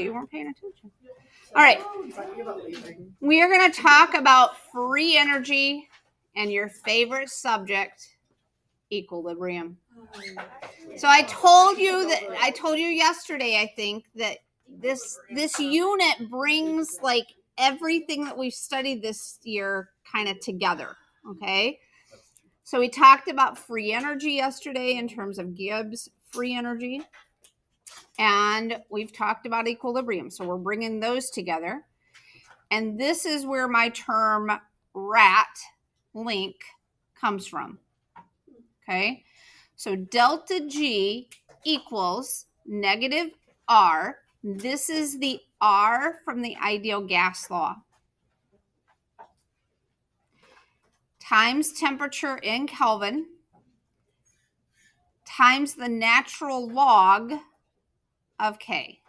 You weren't paying attention. All right. We are going to talk about free energy and your favorite subject, equilibrium. So I told you yesterday, I think, that this unit brings like everything that we've studied this year kind of together. Okay. So we talked about free energy yesterday in terms of Gibbs free energy. And we've talked about equilibrium. So we're bringing those together. And this is where my term rat link comes from. Okay. So delta G equals negative R. This is the R from the ideal gas law. Times temperature in Kelvin times the natural log of K.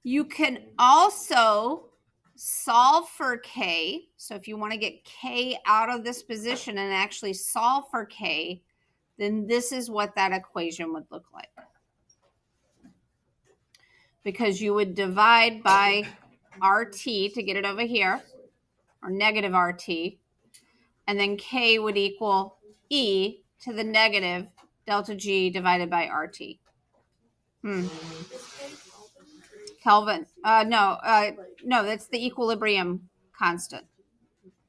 You can also solve for K. So if you want to get K out of this position and actually solve for K, then this is what that equation would look like. Because you would divide by RT to get it over here, or negative RT, and then K would equal E to the negative delta G divided by RT. Kelvin. No, that's the equilibrium constant.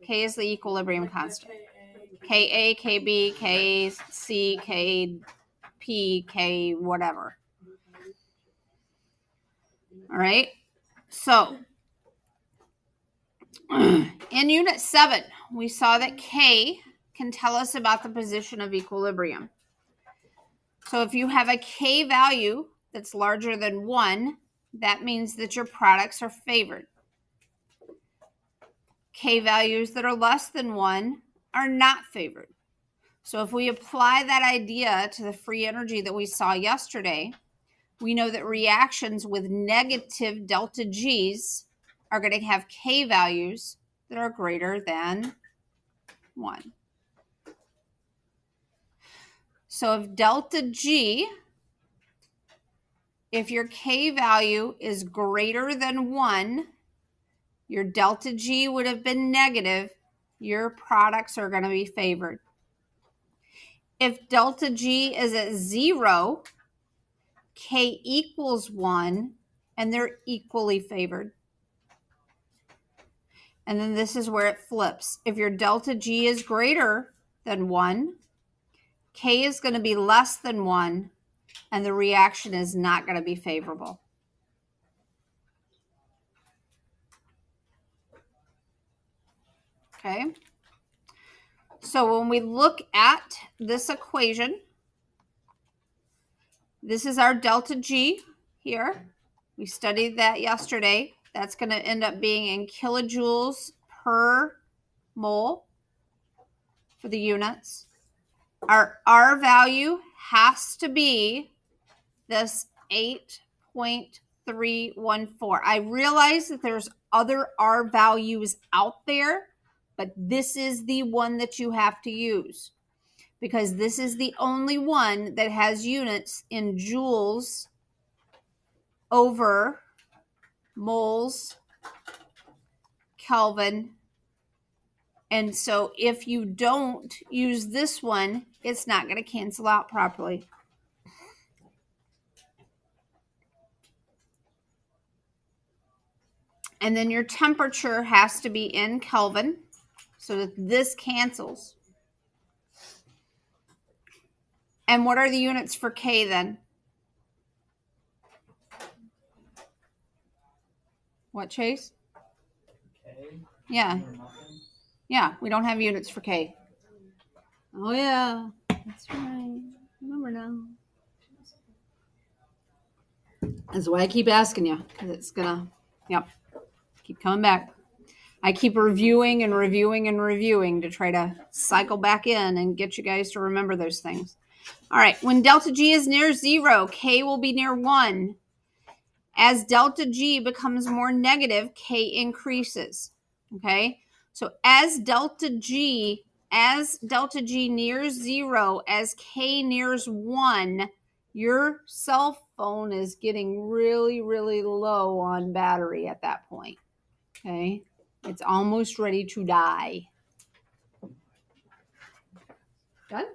K is the equilibrium constant. Ka, Kb, Kc, Kp, K whatever. All right. So in Unit 7, we saw that K can tell us about the position of equilibrium. So if you have a K value that's larger than 1, that means that your products are favored. K values that are less than 1 are not favored. So if we apply that idea to the free energy that we saw yesterday, we know that reactions with negative delta G's are going to have K values that are greater than 1. So if delta G, if your K value is greater than 1, your delta G would have been negative. Your products are going to be favored. If delta G is at 0, K equals 1, and they're equally favored. And then this is where it flips. If your delta G is greater than 1, K is going to be less than 1, and the reaction is not going to be favorable. Okay. So when we look at this equation, this is our delta G here. We studied that yesterday. That's going to end up being in kilojoules per mole for the units. Our R value has to be this 8.314. I realize that there's other R values out there, but this is the one that you have to use because this is the only one that has units in joules over moles, Kelvin. And so if you don't use this one, it's not going to cancel out properly. And then your temperature has to be in Kelvin so that this cancels. And what are the units for K then? What, Chase? K? Yeah. Yeah, we don't have units for K. Oh, yeah. That's right. Remember now. That's why I keep asking you, because it's going to, yep, keep coming back. I keep reviewing and reviewing and reviewing to try to cycle back in and get you guys to remember those things. All right, when delta G is near 0, K will be near 1. As delta G becomes more negative, K increases. Okay, so as delta G nears 0, as K nears 1, your cell phone is getting really, really low on battery at that point. Okay? It's almost ready to die. Done?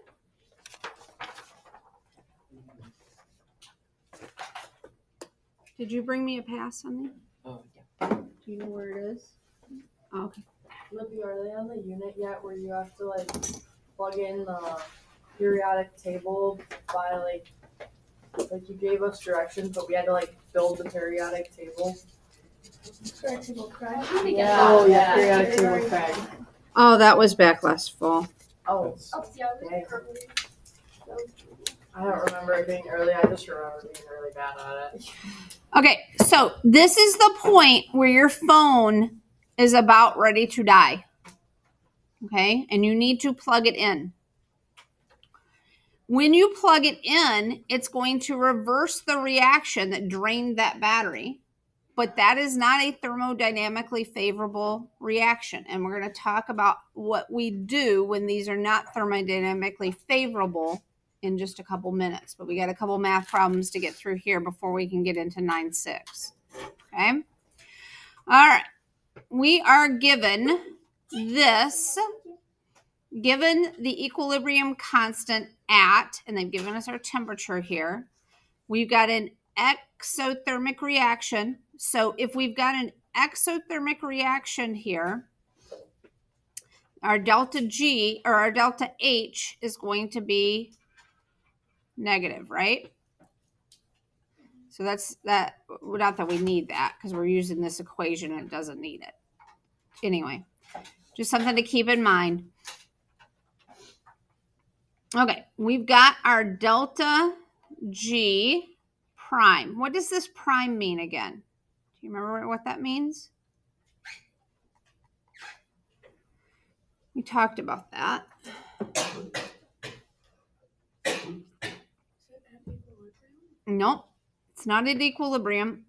Did you bring me a pass on that? Oh, Do you know where it is? Oh, okay. Libby, are they on the unit yet where you have to like plug in the periodic table by like you gave us directions, but we had to like build the periodic table? Periodic table Craig. Yeah. Oh yeah, periodic table Craig. Oh, that was back last fall. Oh, Oh, yeah, okay. early. I don't remember it being early. I just remember being really bad at it. Okay, so this is the point where your phone is about ready to die. Okay, and you need to plug it in. When you plug it in, it's going to reverse the reaction that drained that battery, but that is not a thermodynamically favorable reaction. And we're going to talk about what we do when these are not thermodynamically favorable in just a couple minutes. But we got a couple math problems to get through here before we can get into 9-6. Okay? All right. We are given this, given the equilibrium constant at, and they've given us our temperature here. We've got an exothermic reaction. So if we've got an exothermic reaction here, our delta G or our delta H is going to be negative, right? So that's that. Not that we need that because we're using this equation and it doesn't need it. Anyway, just something to keep in mind. Okay, we've got our delta G prime. What does this prime mean again? Do you remember what that means? We talked about that. Nope, it's not at equilibrium.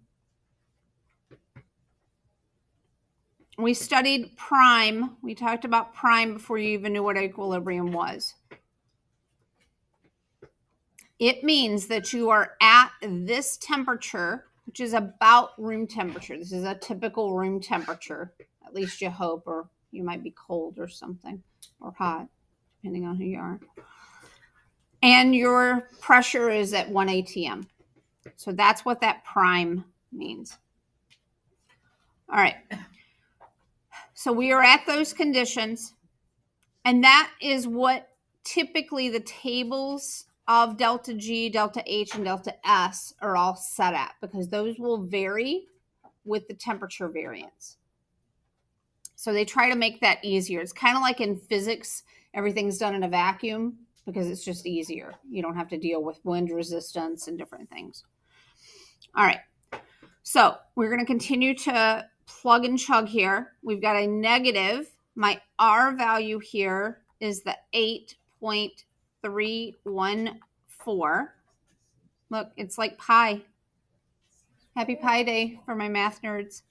We studied prime. We talked about prime before you even knew what equilibrium was. It means that you are at this temperature, which is about room temperature. This is a typical room temperature. At least you hope, or you might be cold or something, or hot, depending on who you are. And your pressure is at 1 atm. So that's what that prime means. All right. So we are at those conditions. And that is what typically the tables of delta G, delta H, and delta S are all set at, because those will vary with the temperature variance. So they try to make that easier. It's kind of like in physics, everything's done in a vacuum because it's just easier. You don't have to deal with wind resistance and different things. All right. So we're going to continue to plug and chug here. We've got a negative. My R value here is the 8.314. Look, it's like pi. Happy Pi Day for my math nerds.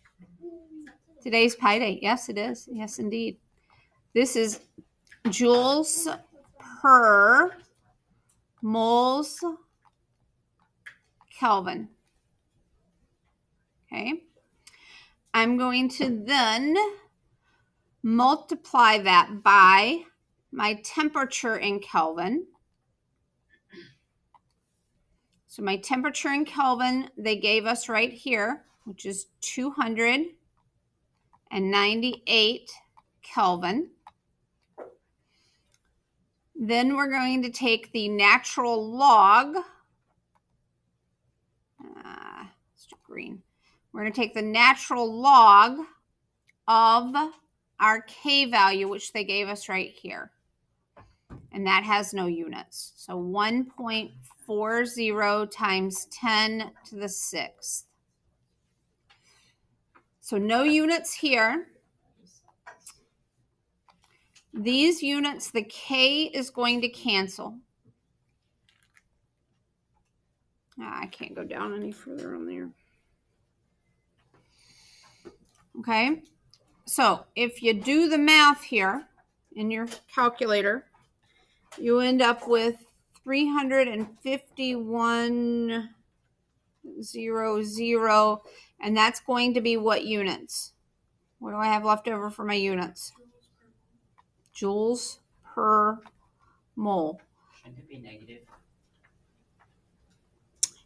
Today's Pi Day. Yes, it is. Yes, indeed. This is joules per moles Kelvin. Okay. I'm going to then multiply that by my temperature in Kelvin. So my temperature in Kelvin, they gave us right here, which is 298 Kelvin. Then we're going to take the natural log. Let's do green. We're going to take the natural log of our K value, which they gave us right here. And that has no units. So 1.40 times 10 to the 6th. So no units here. These units, the K is going to cancel. I can't go down any further on there. Okay, so if you do the math here in your calculator, you end up with 351.00, and that's going to be what units? What do I have left over for my units? Joules per mole. Shouldn't it be negative?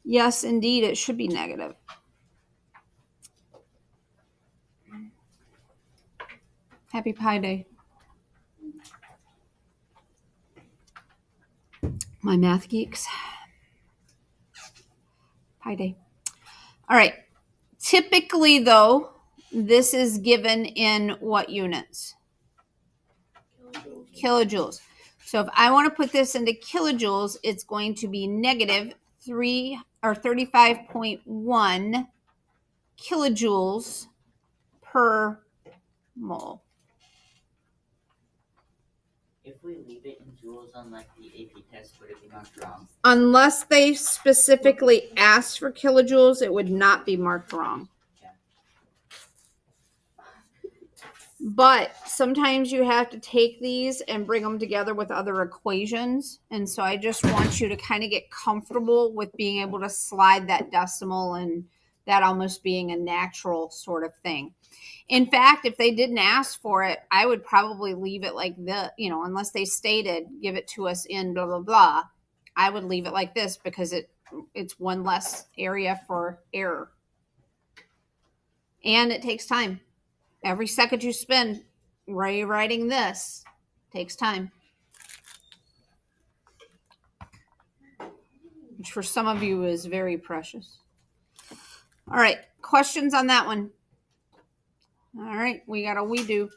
Yes, indeed, it should be negative. Happy Pi Day. My math geeks. Pi Day. All right. Typically, though, this is given in what units? Kilojoules. So if I want to put this into kilojoules, it's going to be negative 35.1 kilojoules per mole. If we leave it in joules on like the AP test, would it be marked wrong? Unless they specifically asked for kilojoules, it would not be marked wrong. But sometimes you have to take these and bring them together with other equations. And so I just want you to kind of get comfortable with being able to slide that decimal and that almost being a natural sort of thing. In fact, if they didn't ask for it, I would probably leave it like the, unless they stated, give it to us in blah, blah, blah. I would leave it like this because it's one less area for error. And it takes time. Every second you spend rewriting this takes time. Which for some of you is very precious. All right, questions on that one? All right, we got a we do.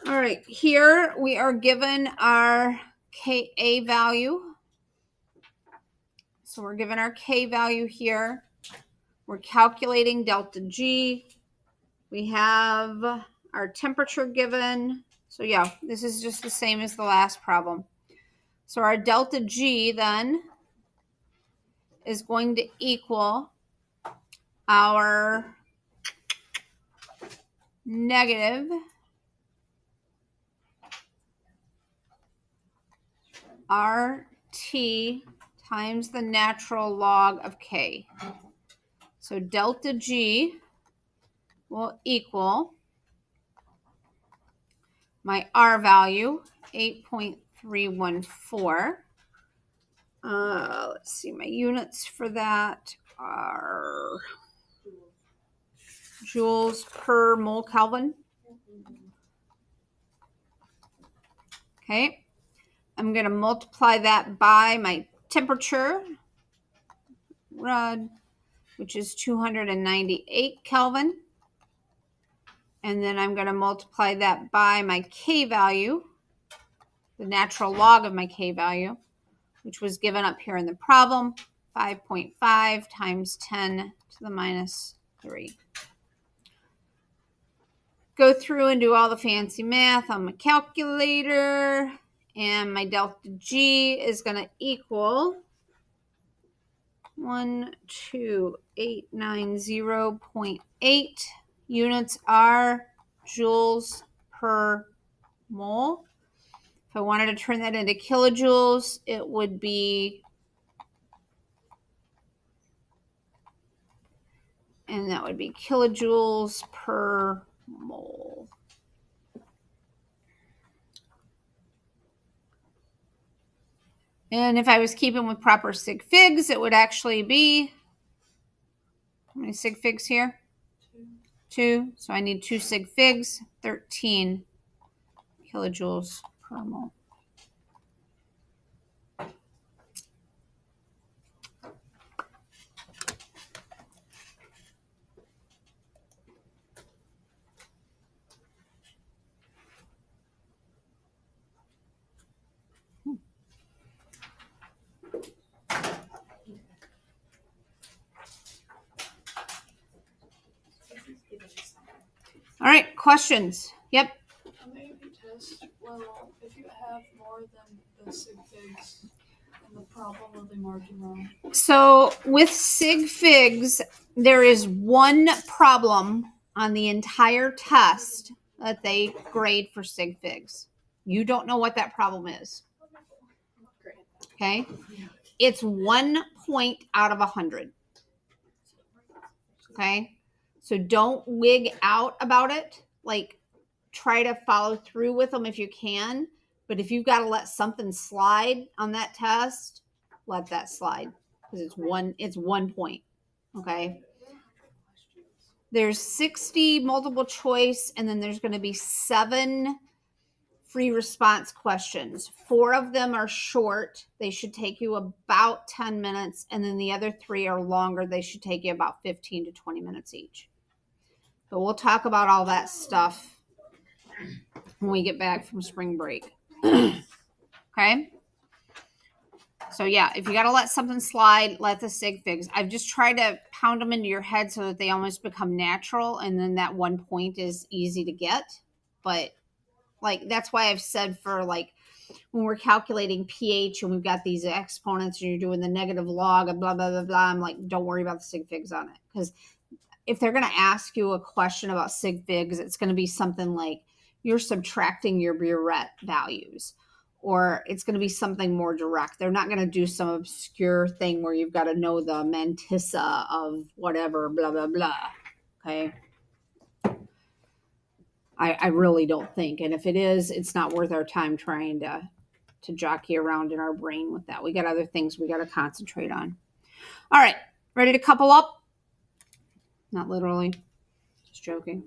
All right, here we are given our Ka value. So we're given our K value here. We're calculating delta G. We have our temperature given. So yeah, this is just the same as the last problem. So our delta G then is going to equal our negative RT times the natural log of K. So delta G will equal my R value, 8.314. Let's see, my units for that are joules per mole Kelvin. Okay, I'm going to multiply that by my temperature, which is 298 Kelvin. And then I'm going to multiply that by my K value, the natural log of my K value, which was given up here in the problem, 5.5 times 10 to the minus 3. Go through and do all the fancy math on my calculator, and my delta G is going to equal 12890.8. Units are joules per mole. If I wanted to turn that into kilojoules, it would be, and that would be kilojoules per mole. And if I was keeping with proper sig figs, it would actually be, how many sig figs here? 2. So I need 2 sig figs, 13 kilojoules per mole. All right, questions? Yep. On the AP test, well, if you have more than the sig figs in the problem, will they mark you wrong? So with sig figs, there is one problem on the entire test that they grade for sig figs. You don't know what that problem is. Okay? It's 1 point out of 100. Okay? So don't wig out about it. Like, try to follow through with them if you can. But if you've got to let something slide on that test, let that slide. Because it's 1 point. Okay? There's 60 multiple choice, and then there's going to be 7 free response questions. 4 of them are short. They should take you about 10 minutes, and then the other 3 are longer. They should take you about 15 to 20 minutes each. But we'll talk about all that stuff when we get back from spring break. Okay? So yeah, if you got to let something slide, let the sig figs. I've just tried to pound them into your head so that they almost become natural, and then that 1 point is easy to get. But like, that's why I've said for like when we're calculating pH and we've got these exponents and you're doing the negative log of blah, blah, blah, blah, I'm like, don't worry about the sig figs on it. Because if they're going to ask you a question about sig figs, it's going to be something like you're subtracting your Biuret values, or it's going to be something more direct. They're not going to do some obscure thing where you've got to know the mantissa of whatever, blah, blah, blah. Okay. I really don't think. And if it is, it's not worth our time trying to jockey around in our brain with that. We got other things we got to concentrate on. All right. Ready to couple up? Not literally. Just joking.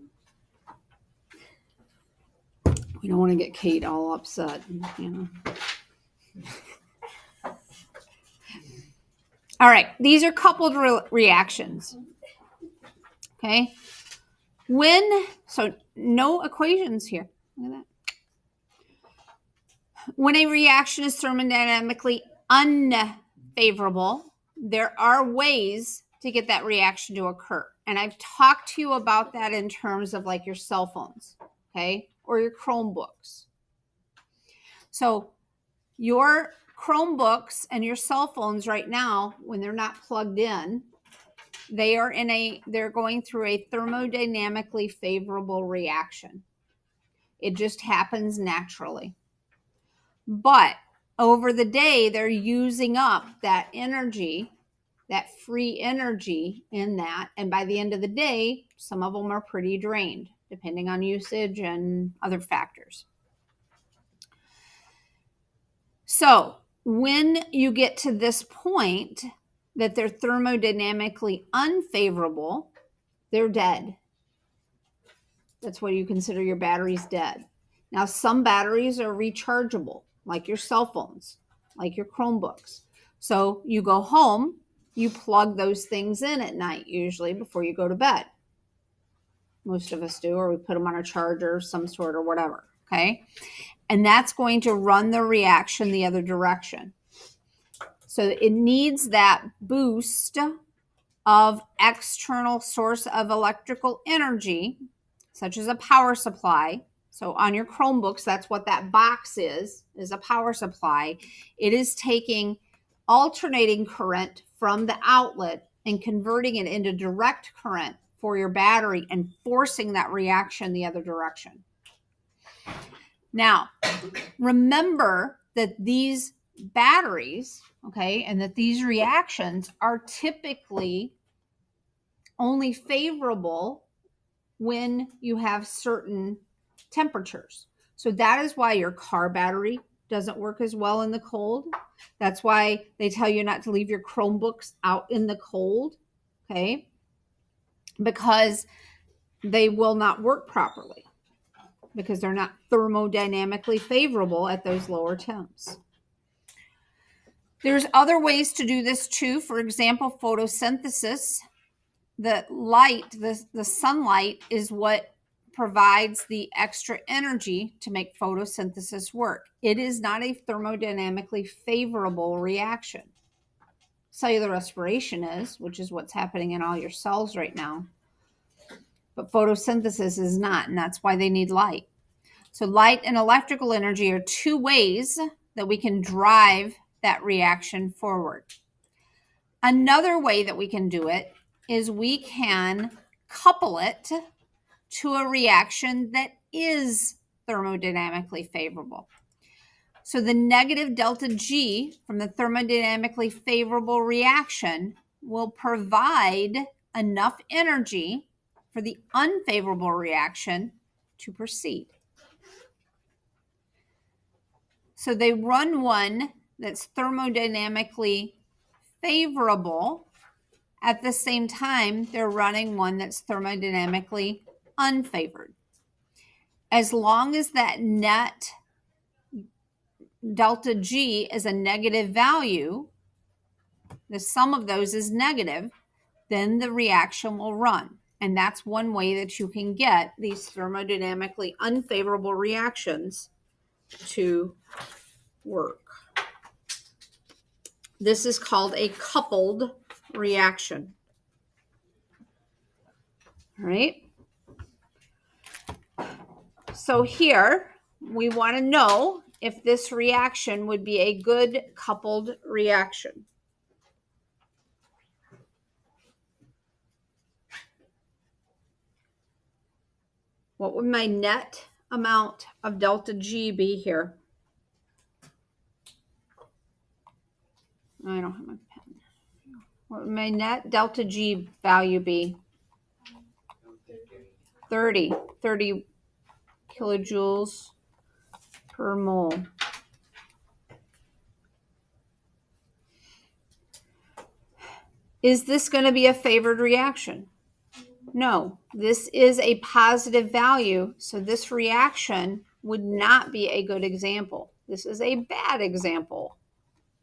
We don't want to get Kate all upset, you know. All right. These are coupled reactions. Okay. So no equations here. Look at that. When a reaction is thermodynamically unfavorable, there are ways to get that reaction to occur. And I've talked to you about that in terms of like your cell phones, okay, or your Chromebooks. So your Chromebooks and your cell phones right now, when they're not plugged in, they're going through a thermodynamically favorable reaction. It just happens naturally. But over the day, they're using up that energy, that free energy in that. And by the end of the day, some of them are pretty drained, depending on usage and other factors. So when you get to this point that they're thermodynamically unfavorable, they're dead. That's what you consider your batteries dead. Now, some batteries are rechargeable, like your cell phones, like your Chromebooks. So you go home, you plug those things in at night, usually before you go to bed. Most of us do, or we put them on a charger of some sort or whatever, okay? And that's going to run the reaction the other direction. So it needs that boost of external source of electrical energy, such as a power supply. So on your Chromebooks, that's what that box is a power supply. It is taking alternating current from the outlet and converting it into direct current for your battery and forcing that reaction the other direction. Now, remember that these batteries, okay, and that these reactions are typically only favorable when you have certain temperatures. So that is why your car battery doesn't work as well in the cold. That's why they tell you not to leave your Chromebooks out in the cold, okay? Because they will not work properly because they're not thermodynamically favorable at those lower temps. There's other ways to do this too. For example, photosynthesis. The light, the sunlight is what provides the extra energy to make photosynthesis work. It is not a thermodynamically favorable reaction. Cellular respiration is, which is what's happening in all your cells right now. But photosynthesis is not, and that's why they need light. So light and electrical energy are two ways that we can drive that reaction forward. Another way that we can do it is we can couple it to a reaction that is thermodynamically favorable. So the negative delta G from the thermodynamically favorable reaction will provide enough energy for the unfavorable reaction to proceed. So they run one that's thermodynamically favorable. At the same time, they're running one that's thermodynamically unfavored. As long as that net delta G is a negative value, the sum of those is negative, then the reaction will run. And that's one way that you can get these thermodynamically unfavorable reactions to work. This is called a coupled reaction. All right. So here we want to know if this reaction would be a good coupled reaction. What would my net amount of delta G be here? I don't have my pen. What would my net delta G value be? 30 kilojoules per mole. Is this going to be a favored reaction? No, this is a positive value, so this reaction would not be a good example. This is a bad example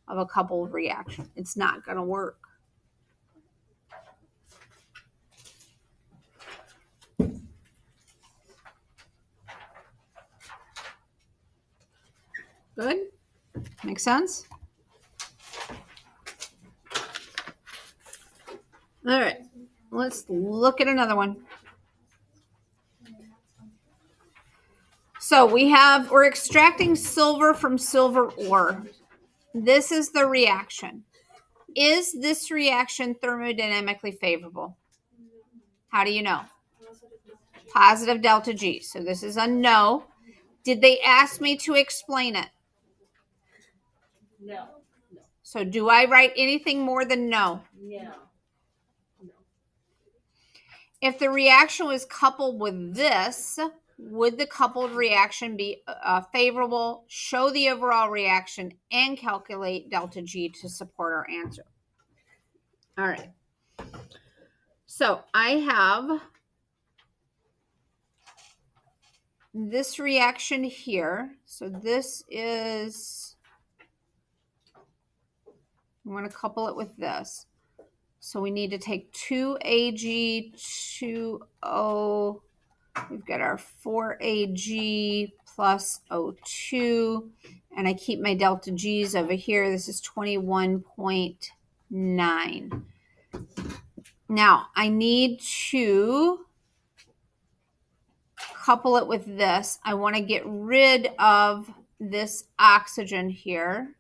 of a coupled reaction. It's not going to work. Good? Make sense? All right, let's look at another one. So we're extracting silver from silver ore. This is the reaction. Is this reaction thermodynamically favorable? How do you know? Positive delta G. So this is a no. Did they ask me to explain it? No. So do I write anything more than no? No. If the reaction was coupled with this, would the coupled reaction be favorable? Show the overall reaction and calculate delta G to support our answer. All right. So I have this reaction here. So this is, I'm going to couple it with this. So we need to take 2Ag2O. We've got our 4Ag plus O2. And I keep my delta G's over here. This is 21.9. Now, I need to couple it with this. I want to get rid of this oxygen here.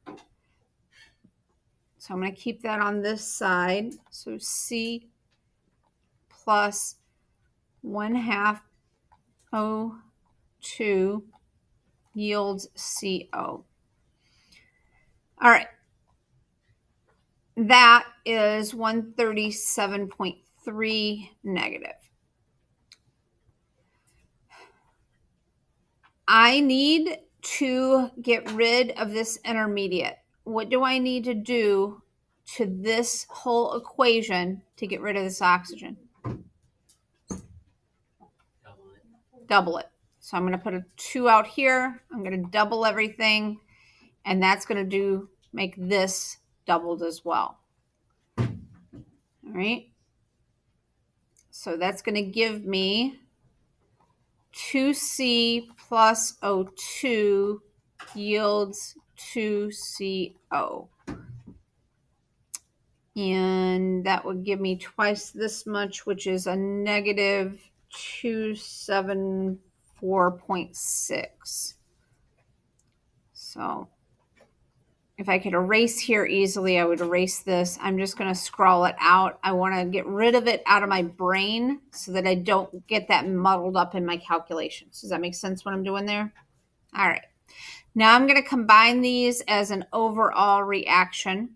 So I'm going to keep that on this side. So C plus 1/2 O2 yields CO. All right. That is 137.3 negative. I need to get rid of this intermediate. What do I need to do to this whole equation to get rid of this oxygen? Double it. So I'm going to put a 2 out here. I'm going to double everything. And that's going to make this doubled as well. All right. So that's going to give me 2C plus O2 yields 2CO. And that would give me twice this much, which is a negative 274.6. So if I could erase here easily, I would erase this. I'm just going to scroll it out. I want to get rid of it out of my brain so that I don't get that muddled up in my calculations. Does that make sense what I'm doing there? All right. Now I'm going to combine these as an overall reaction.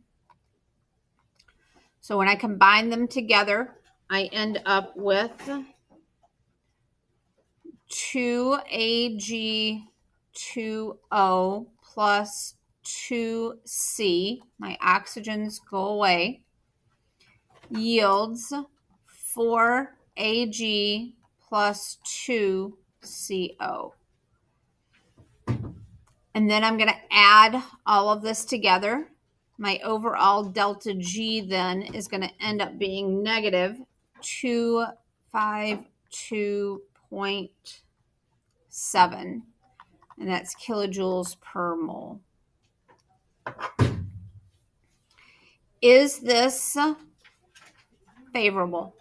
So when I combine them together, I end up with 2Ag2O plus 2C, my oxygens go away, yields 4Ag plus 2CO. And then I'm going to add all of this together. My overall delta G then is going to end up being negative 252.7, and that's kilojoules per mole. Is this favorable?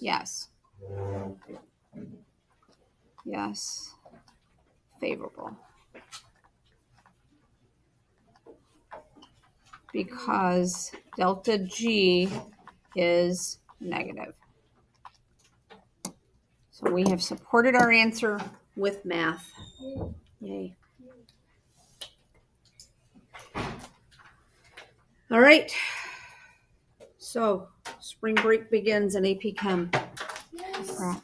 Yes. Yes. Favorable. Because delta G is negative. So we have supported our answer with math. Yay. All right. So spring break begins in AP Chem.